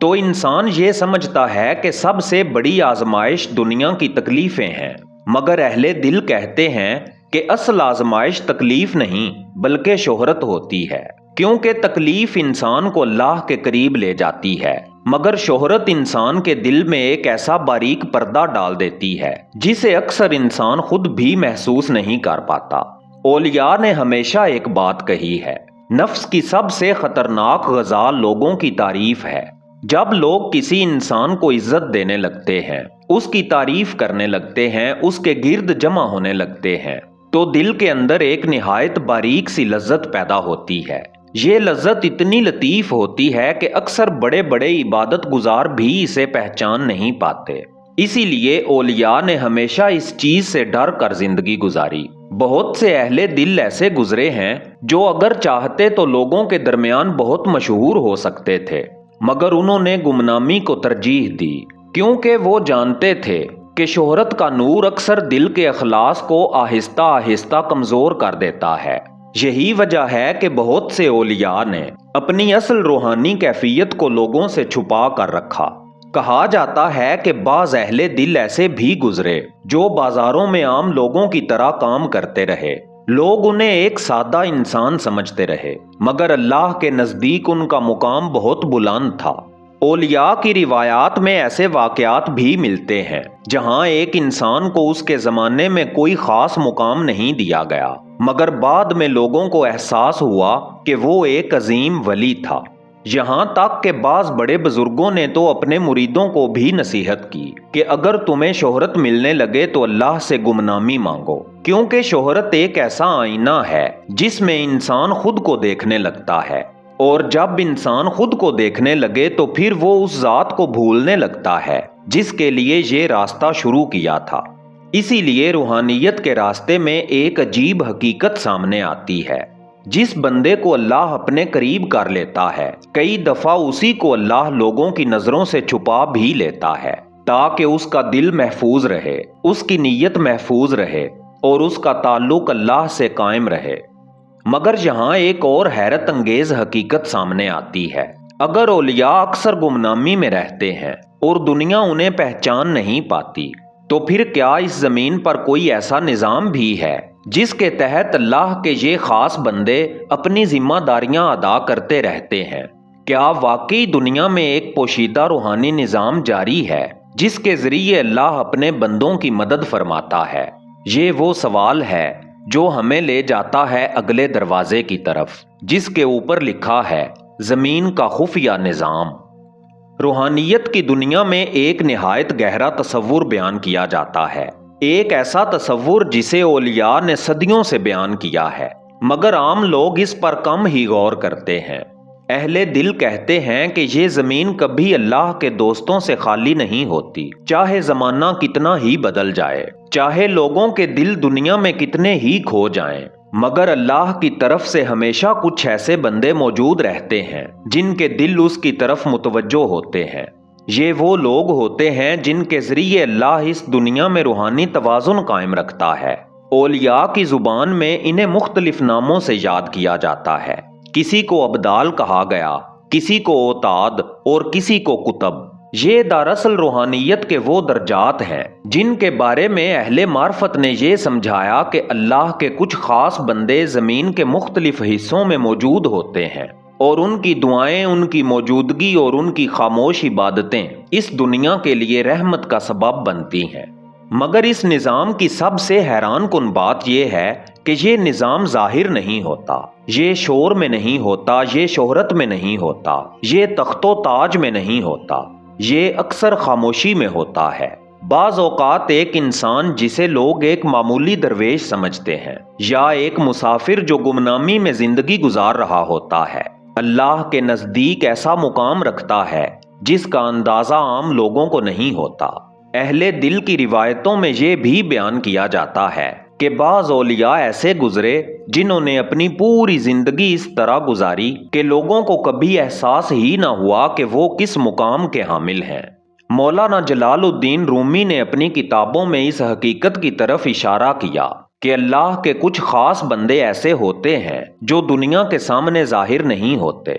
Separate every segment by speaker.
Speaker 1: تو انسان یہ سمجھتا ہے کہ سب سے بڑی آزمائش دنیا کی تکلیفیں ہیں، مگر اہل دل کہتے ہیں کہ اصل آزمائش تکلیف نہیں بلکہ شہرت ہوتی ہے، کیونکہ تکلیف انسان کو اللہ کے قریب لے جاتی ہے، مگر شہرت انسان کے دل میں ایک ایسا باریک پردہ ڈال دیتی ہے جسے اکثر انسان خود بھی محسوس نہیں کر پاتا۔ اولیاء نے ہمیشہ ایک بات کہی ہے، نفس کی سب سے خطرناک غذا لوگوں کی تعریف ہے۔ جب لوگ کسی انسان کو عزت دینے لگتے ہیں، اس کی تعریف کرنے لگتے ہیں، اس کے گرد جمع ہونے لگتے ہیں، تو دل کے اندر ایک نہایت باریک سی لذت پیدا ہوتی ہے۔ یہ لذت اتنی لطیف ہوتی ہے کہ اکثر بڑے بڑے عبادت گزار بھی اسے پہچان نہیں پاتے۔ اسی لیے اولیاء نے ہمیشہ اس چیز سے ڈر کر زندگی گزاری۔ بہت سے اہل دل ایسے گزرے ہیں جو اگر چاہتے تو لوگوں کے درمیان بہت مشہور ہو سکتے تھے، مگر انہوں نے گمنامی کو ترجیح دی، کیونکہ وہ جانتے تھے کہ شہرت کا نور اکثر دل کے اخلاص کو آہستہ آہستہ کمزور کر دیتا ہے۔ یہی وجہ ہے کہ بہت سے اولیاء نے اپنی اصل روحانی کیفیت کو لوگوں سے چھپا کر رکھا۔ کہا جاتا ہے کہ بعض اہل دل ایسے بھی گزرے جو بازاروں میں عام لوگوں کی طرح کام کرتے رہے، لوگ انہیں ایک سادہ انسان سمجھتے رہے، مگر اللہ کے نزدیک ان کا مقام بہت بلند تھا۔ اولیاء کی روایات میں ایسے واقعات بھی ملتے ہیں جہاں ایک انسان کو اس کے زمانے میں کوئی خاص مقام نہیں دیا گیا، مگر بعد میں لوگوں کو احساس ہوا کہ وہ ایک عظیم ولی تھا۔ یہاں تک کہ بعض بڑے بزرگوں نے تو اپنے مریدوں کو بھی نصیحت کی کہ اگر تمہیں شہرت ملنے لگے تو اللہ سے گمنامی مانگو، کیونکہ شہرت ایک ایسا آئینہ ہے جس میں انسان خود کو دیکھنے لگتا ہے، اور جب انسان خود کو دیکھنے لگے تو پھر وہ اس ذات کو بھولنے لگتا ہے جس کے لیے یہ راستہ شروع کیا تھا۔ اسی لیے روحانیت کے راستے میں ایک عجیب حقیقت سامنے آتی ہے، جس بندے کو اللہ اپنے قریب کر لیتا ہے، کئی دفعہ اسی کو اللہ لوگوں کی نظروں سے چھپا بھی لیتا ہے تاکہ اس کا دل محفوظ رہے، اس کی نیت محفوظ رہے اور اس کا تعلق اللہ سے قائم رہے۔ مگر یہاں ایک اور حیرت انگیز حقیقت سامنے آتی ہے۔ اگر اولیاء اکثر گمنامی میں رہتے ہیں اور دنیا انہیں پہچان نہیں پاتی، تو پھر کیا اس زمین پر کوئی ایسا نظام بھی ہے جس کے تحت اللہ کے یہ خاص بندے اپنی ذمہ داریاں ادا کرتے رہتے ہیں؟ کیا واقعی دنیا میں ایک پوشیدہ روحانی نظام جاری ہے جس کے ذریعے اللہ اپنے بندوں کی مدد فرماتا ہے؟ یہ وہ سوال ہے جو ہمیں لے جاتا ہے اگلے دروازے کی طرف، جس کے اوپر لکھا ہے زمین کا خفیہ نظام۔ روحانیت کی دنیا میں ایک نہایت گہرا تصور بیان کیا جاتا ہے، ایک ایسا تصور جسے اولیاء نے صدیوں سے بیان کیا ہے، مگر عام لوگ اس پر کم ہی غور کرتے ہیں۔ اہل دل کہتے ہیں کہ یہ زمین کبھی اللہ کے دوستوں سے خالی نہیں ہوتی، چاہے زمانہ کتنا ہی بدل جائے، چاہے لوگوں کے دل دنیا میں کتنے ہی کھو جائیں، مگر اللہ کی طرف سے ہمیشہ کچھ ایسے بندے موجود رہتے ہیں جن کے دل اس کی طرف متوجہ ہوتے ہیں۔ یہ وہ لوگ ہوتے ہیں جن کے ذریعے اللہ اس دنیا میں روحانی توازن قائم رکھتا ہے۔ اولیاء کی زبان میں انہیں مختلف ناموں سے یاد کیا جاتا ہے، کسی کو ابدال کہا گیا، کسی کو اوتاد اور کسی کو کتب۔ یہ دراصل روحانیت کے وہ درجات ہیں جن کے بارے میں اہل معرفت نے یہ سمجھایا کہ اللہ کے کچھ خاص بندے زمین کے مختلف حصوں میں موجود ہوتے ہیں، اور ان کی دعائیں، ان کی موجودگی اور ان کی خاموش عبادتیں اس دنیا کے لیے رحمت کا سبب بنتی ہیں۔ مگر اس نظام کی سب سے حیران کن بات یہ ہے کہ یہ نظام ظاہر نہیں ہوتا، یہ شور میں نہیں ہوتا، یہ شہرت میں نہیں ہوتا، یہ تخت و تاج میں نہیں ہوتا، یہ اکثر خاموشی میں ہوتا ہے۔ بعض اوقات ایک انسان جسے لوگ ایک معمولی درویش سمجھتے ہیں، یا ایک مسافر جو گمنامی میں زندگی گزار رہا ہوتا ہے، اللہ کے نزدیک ایسا مقام رکھتا ہے جس کا اندازہ عام لوگوں کو نہیں ہوتا۔ اہل دل کی روایتوں میں یہ بھی بیان کیا جاتا ہے کہ بعض اولیاء ایسے گزرے جنہوں نے اپنی پوری زندگی اس طرح گزاری کہ لوگوں کو کبھی احساس ہی نہ ہوا کہ وہ کس مقام کے حامل ہیں۔ مولانا جلال الدین رومی نے اپنی کتابوں میں اس حقیقت کی طرف اشارہ کیا کہ اللہ کے کچھ خاص بندے ایسے ہوتے ہیں جو دنیا کے سامنے ظاہر نہیں ہوتے،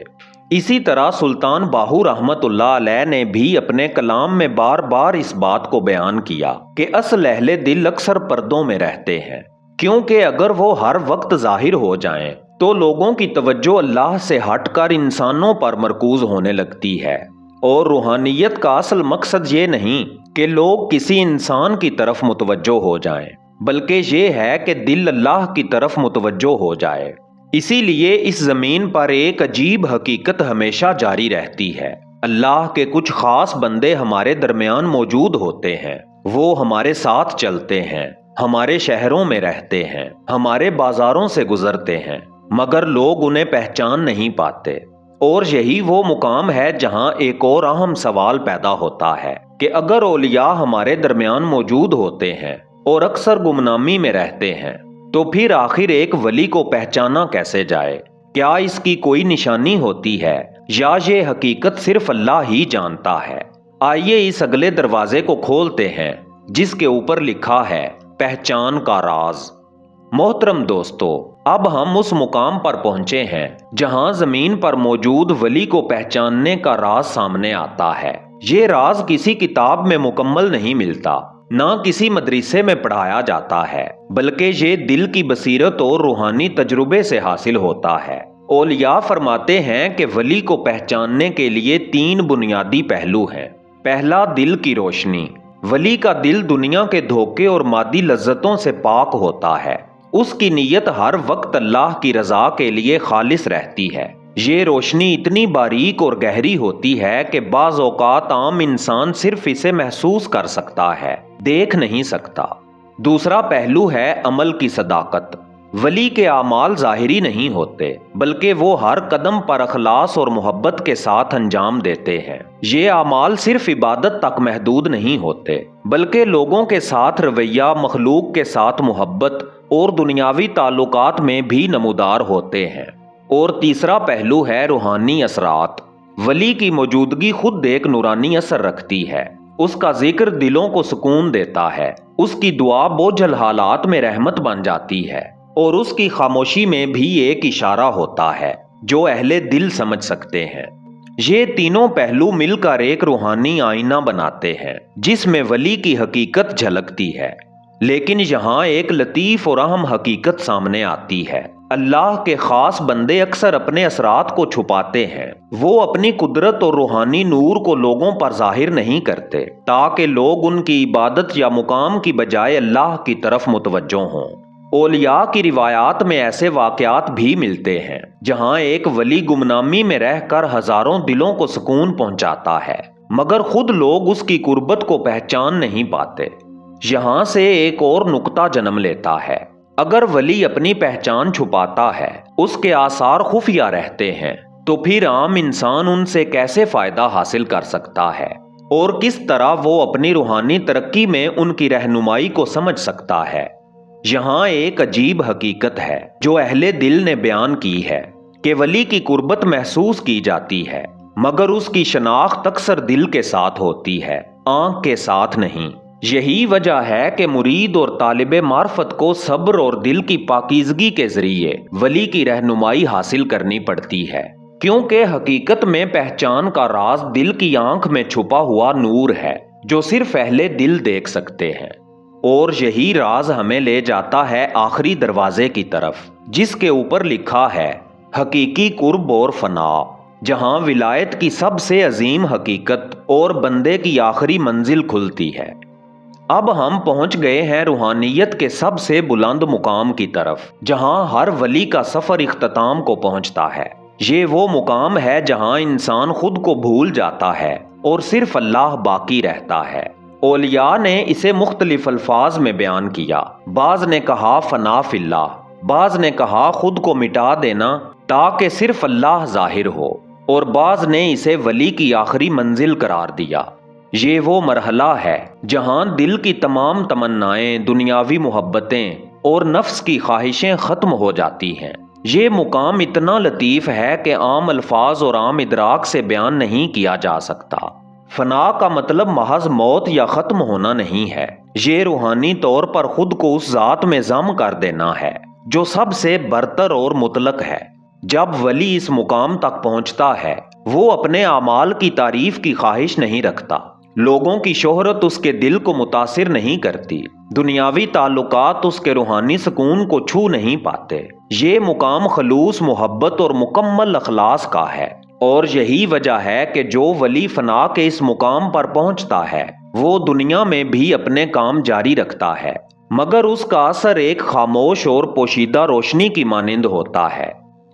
Speaker 1: اسی طرح سلطان باہو رحمت اللہ علیہ نے بھی اپنے کلام میں بار بار اس بات کو بیان کیا کہ اصل اہل دل اکثر پردوں میں رہتے ہیں، کیونکہ اگر وہ ہر وقت ظاہر ہو جائیں تو لوگوں کی توجہ اللہ سے ہٹ کر انسانوں پر مرکوز ہونے لگتی ہے، اور روحانیت کا اصل مقصد یہ نہیں کہ لوگ کسی انسان کی طرف متوجہ ہو جائیں، بلکہ یہ ہے کہ دل اللہ کی طرف متوجہ ہو جائے۔ اسی لیے اس زمین پر ایک عجیب حقیقت ہمیشہ جاری رہتی ہے۔ اللہ کے کچھ خاص بندے ہمارے درمیان موجود ہوتے ہیں، وہ ہمارے ساتھ چلتے ہیں، ہمارے شہروں میں رہتے ہیں، ہمارے بازاروں سے گزرتے ہیں، مگر لوگ انہیں پہچان نہیں پاتے۔ اور یہی وہ مقام ہے جہاں ایک اور اہم سوال پیدا ہوتا ہے کہ اگر اولیاء ہمارے درمیان موجود ہوتے ہیں اور اکثر گمنامی میں رہتے ہیں تو پھر آخر ایک ولی کو پہچانا کیسے جائے؟ کیا اس کی کوئی نشانی ہوتی ہے یا یہ حقیقت صرف اللہ ہی جانتا ہے؟ آئیے اس اگلے دروازے کو کھولتے ہیں جس کے اوپر لکھا ہے پہچان کا راز۔ محترم دوستو، اب ہم اس مقام پر پہنچے ہیں جہاں زمین پر موجود ولی کو پہچاننے کا راز سامنے آتا ہے۔ یہ راز کسی کتاب میں مکمل نہیں ملتا، نہ کسی مدرسے میں پڑھایا جاتا ہے، بلکہ یہ دل کی بصیرت اور روحانی تجربے سے حاصل ہوتا ہے۔ اولیاء فرماتے ہیں کہ ولی کو پہچاننے کے لیے 3 بنیادی پہلو ہیں۔ پہلا، دل کی روشنی۔ ولی کا دل دنیا کے دھوکے اور مادی لذتوں سے پاک ہوتا ہے، اس کی نیت ہر وقت اللہ کی رضا کے لیے خالص رہتی ہے۔ یہ روشنی اتنی باریک اور گہری ہوتی ہے کہ بعض اوقات عام انسان صرف اسے محسوس کر سکتا ہے، دیکھ نہیں سکتا۔ دوسرا پہلو ہے عمل کی صداقت۔ ولی کے اعمال ظاہری نہیں ہوتے، بلکہ وہ ہر قدم پر اخلاص اور محبت کے ساتھ انجام دیتے ہیں۔ یہ اعمال صرف عبادت تک محدود نہیں ہوتے، بلکہ لوگوں کے ساتھ رویہ، مخلوق کے ساتھ محبت اور دنیاوی تعلقات میں بھی نمودار ہوتے ہیں۔ اور تیسرا پہلو ہے روحانی اثرات۔ ولی کی موجودگی خود ایک نورانی اثر رکھتی ہے۔ اس کا ذکر دلوں کو سکون دیتا ہے، اس کی دعا بوجھل حالات میں رحمت بن جاتی ہے، اور اس کی خاموشی میں بھی ایک اشارہ ہوتا ہے جو اہل دل سمجھ سکتے ہیں۔ یہ تینوں پہلو مل کر ایک روحانی آئینہ بناتے ہیں جس میں ولی کی حقیقت جھلکتی ہے۔ لیکن یہاں ایک لطیف اور اہم حقیقت سامنے آتی ہے۔ اللہ کے خاص بندے اکثر اپنے اثرات کو چھپاتے ہیں۔ وہ اپنی قدرت اور روحانی نور کو لوگوں پر ظاہر نہیں کرتے تاکہ لوگ ان کی عبادت یا مقام کی بجائے اللہ کی طرف متوجہ ہوں۔ اولیاء کی روایات میں ایسے واقعات بھی ملتے ہیں جہاں ایک ولی گمنامی میں رہ کر ہزاروں دلوں کو سکون پہنچاتا ہے، مگر خود لوگ اس کی قربت کو پہچان نہیں پاتے۔ یہاں سے ایک اور نقطہ جنم لیتا ہے۔ اگر ولی اپنی پہچان چھپاتا ہے، اس کے آثار خفیہ رہتے ہیں، تو پھر عام انسان ان سے کیسے فائدہ حاصل کر سکتا ہے، اور کس طرح وہ اپنی روحانی ترقی میں ان کی رہنمائی کو سمجھ سکتا ہے؟ یہاں ایک عجیب حقیقت ہے جو اہل دل نے بیان کی ہے کہ ولی کی قربت محسوس کی جاتی ہے، مگر اس کی شناخت اکثر دل کے ساتھ ہوتی ہے، آنکھ کے ساتھ نہیں۔ یہی وجہ ہے کہ مرید اور طالب معرفت کو صبر اور دل کی پاکیزگی کے ذریعے ولی کی رہنمائی حاصل کرنی پڑتی ہے، کیونکہ حقیقت میں پہچان کا راز دل کی آنکھ میں چھپا ہوا نور ہے جو صرف اہل دل دیکھ سکتے ہیں۔ اور یہی راز ہمیں لے جاتا ہے آخری دروازے کی طرف، جس کے اوپر لکھا ہے حقیقی قرب اور فنا، جہاں ولایت کی سب سے عظیم حقیقت اور بندے کی آخری منزل کھلتی ہے۔ اب ہم پہنچ گئے ہیں روحانیت کے سب سے بلند مقام کی طرف، جہاں ہر ولی کا سفر اختتام کو پہنچتا ہے۔ یہ وہ مقام ہے جہاں انسان خود کو بھول جاتا ہے اور صرف اللہ باقی رہتا ہے۔ اولیاء نے اسے مختلف الفاظ میں بیان کیا۔ بعض نے کہا فنا فی اللہ، بعض نے کہا خود کو مٹا دینا تاکہ صرف اللہ ظاہر ہو، اور بعض نے اسے ولی کی آخری منزل قرار دیا۔ یہ وہ مرحلہ ہے جہاں دل کی تمام تمنائیں، دنیاوی محبتیں اور نفس کی خواہشیں ختم ہو جاتی ہیں۔ یہ مقام اتنا لطیف ہے کہ عام الفاظ اور عام ادراک سے بیان نہیں کیا جا سکتا۔ فنا کا مطلب محض موت یا ختم ہونا نہیں ہے، یہ روحانی طور پر خود کو اس ذات میں ضم کر دینا ہے جو سب سے برتر اور مطلق ہے۔ جب ولی اس مقام تک پہنچتا ہے وہ اپنے اعمال کی تعریف کی خواہش نہیں رکھتا، لوگوں کی شہرت اس کے دل کو متاثر نہیں کرتی، دنیاوی تعلقات اس کے روحانی سکون کو چھو نہیں پاتے۔ یہ مقام خلوص، محبت اور مکمل اخلاص کا ہے، اور یہی وجہ ہے کہ جو ولی فنا کے اس مقام پر پہنچتا ہے وہ دنیا میں بھی اپنے کام جاری رکھتا ہے، مگر اس کا اثر ایک خاموش اور پوشیدہ روشنی کی مانند ہوتا ہے۔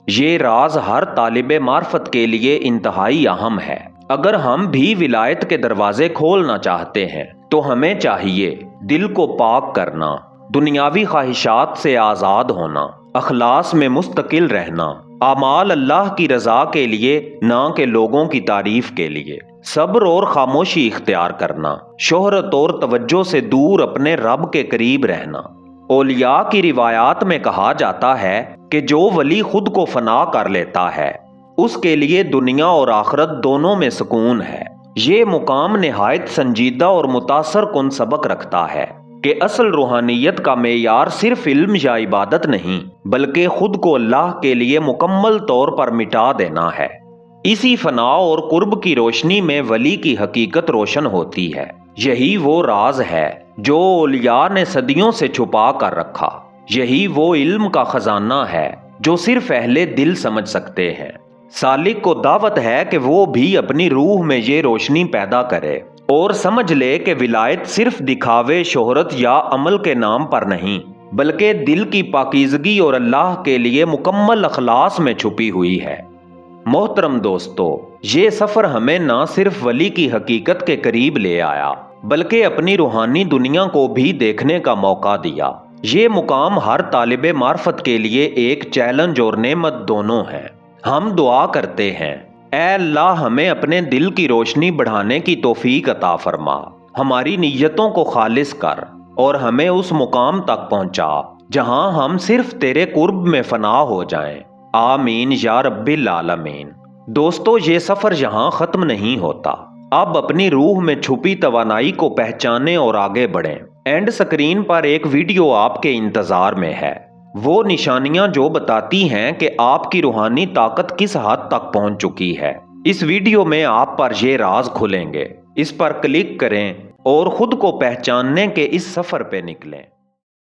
Speaker 1: یہ راز ہر طالب معرفت کے لیے انتہائی اہم ہے۔ اگر ہم بھی ولایت کے دروازے کھولنا چاہتے ہیں تو ہمیں چاہیے دل کو پاک کرنا، دنیاوی خواہشات سے آزاد ہونا، اخلاص میں مستقل رہنا، اعمال اللہ کی رضا کے لیے نہ کہ لوگوں کی تعریف کے لیے، صبر اور خاموشی اختیار کرنا، شہرت اور توجہ سے دور اپنے رب کے قریب رہنا۔ اولیاء کی روایات میں کہا جاتا ہے کہ جو ولی خود کو فنا کر لیتا ہے اس کے لیے دنیا اور آخرت دونوں میں سکون ہے۔ یہ مقام نہایت سنجیدہ اور متاثر کن سبق رکھتا ہے کہ اصل روحانیت کا معیار صرف علم یا عبادت نہیں بلکہ خود کو اللہ کے لیے مکمل طور پر مٹا دینا ہے۔ اسی فنا اور قرب کی روشنی میں ولی کی حقیقت روشن ہوتی ہے۔ یہی وہ راز ہے جو اولیاء نے صدیوں سے چھپا کر رکھا، یہی وہ علم کا خزانہ ہے جو صرف اہل دل سمجھ سکتے ہیں۔ سالک کو دعوت ہے کہ وہ بھی اپنی روح میں یہ روشنی پیدا کرے اور سمجھ لے کہ ولایت صرف دکھاوے، شہرت یا عمل کے نام پر نہیں بلکہ دل کی پاکیزگی اور اللہ کے لیے مکمل اخلاص میں چھپی ہوئی ہے۔ محترم دوستو، یہ سفر ہمیں نہ صرف ولی کی حقیقت کے قریب لے آیا بلکہ اپنی روحانی دنیا کو بھی دیکھنے کا موقع دیا۔ یہ مقام ہر طالب معرفت کے لیے ایک چیلنج اور نعمت دونوں ہے۔ ہم دعا کرتے ہیں، اے اللہ ہمیں اپنے دل کی روشنی بڑھانے کی توفیق عطا فرما، ہماری نیتوں کو خالص کر اور ہمیں اس مقام تک پہنچا جہاں ہم صرف تیرے قرب میں فنا ہو جائیں۔ آمین یا رب العالمین۔ دوستو، یہ سفر یہاں ختم نہیں ہوتا۔ اب اپنی روح میں چھپی توانائی کو پہچانیں اور آگے بڑھیں۔ اینڈ سکرین پر ایک ویڈیو آپ کے انتظار میں ہے، وہ نشانیاں جو بتاتی ہیں کہ آپ کی روحانی طاقت کس حد تک پہنچ چکی ہے۔ اس ویڈیو میں آپ پر یہ راز کھلیں گے، اس پر کلک کریں اور خود کو پہچاننے کے اس سفر پہ نکلیں۔